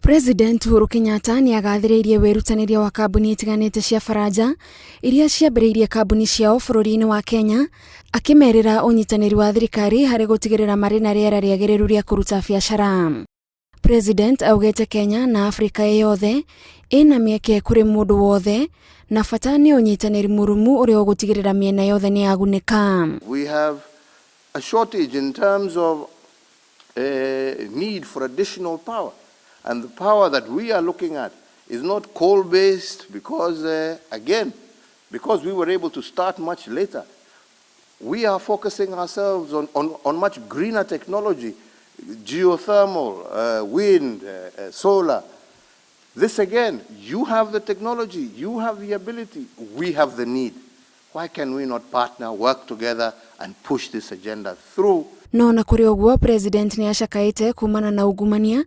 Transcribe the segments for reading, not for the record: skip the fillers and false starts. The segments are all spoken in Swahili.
President Uhuru Kenyatta ni agathĩrĩirie wĩrutanĩria wa kambuni itiganĩte cia Faranja iria ciambĩrĩirie kambuni ciao bũrũri-inĩ wa Kenya, akĩmerĩra ũnyitanĩri wa thirikari harĩ gũtigĩrĩra marĩ na rĩera rĩagĩrĩru rĩa kũruta biacara. President augĩte Kenya na Afrika yothe ĩna mĩeke kũrĩ mũndũ wothe na bata nĩ ũnyitanĩri mũrũmu ũrĩa ũgũtigĩrĩra mĩena yothe nĩ yagunĩka. We have a shortage in terms of need for additional power. And the power that we are looking at is not coal-based because, because we were able to start much later. We are focusing ourselves on much greener technology, geothermal, wind, solar. This again, you have the technology, you have the ability, we have the need. Why can we not partner, work together and push this agenda through? No na kũrĩ ũguo, President nĩ acakaĩte kumana na ungumania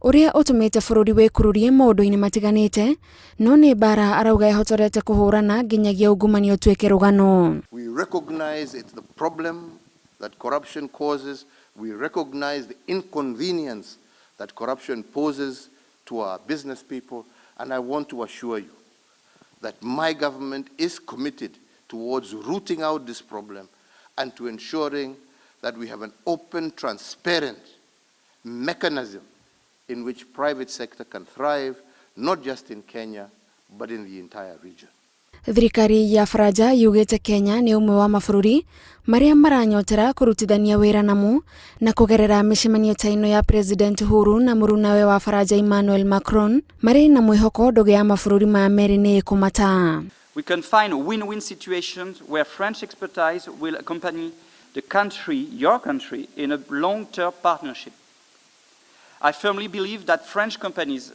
ũrĩa ũtũmĩte bũrũri wĩkururie maũndũ-inĩ matiganĩte, no nĩ mbara arauga ehotorete kũhũrana nginyagia ungumania ũtuĩke rũgano. We recognize it's the problem that corruption causes. We recognize the inconvenience that corruption poses to our business people, and I want to assure you that my government is committed towards rooting out this problem and to ensuring that we have an open, transparent mechanism in which private sector can thrive, not just in Kenya, but in the entire region. Thirikari ya Faranja yugĩte Kenya nĩ ũmwe wa mabũrũri marĩa maranyotera kũrutithania wĩra namo na kũgerera mĩcemanio ta ĩno ya President Uhuru na mũrunawe wa Faranja Emmanuel Macron marĩ na mwĩhoko ndũgĩ ya mabũrũri ma merĩ nĩ ĩkũmata. We can find win-win situations where French expertise will accompany the country, your country, in a long-term partnership. I firmly believe that French companies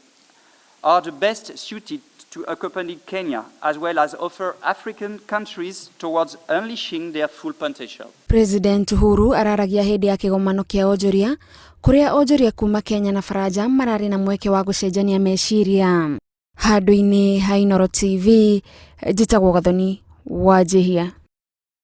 are the best suited to accompany Kenya as well as offer African countries towards unleashing their full potential. President Uhuru araragia hĩndĩ ya kĩgomano kĩa onjoria kũrĩa onjoria kuma Kenya na Faranja mararĩ na mweke wa gũcenjania meciria. Handũ-inĩ ha Inooro TV, njĩtagwo Gathoni Wanjihia.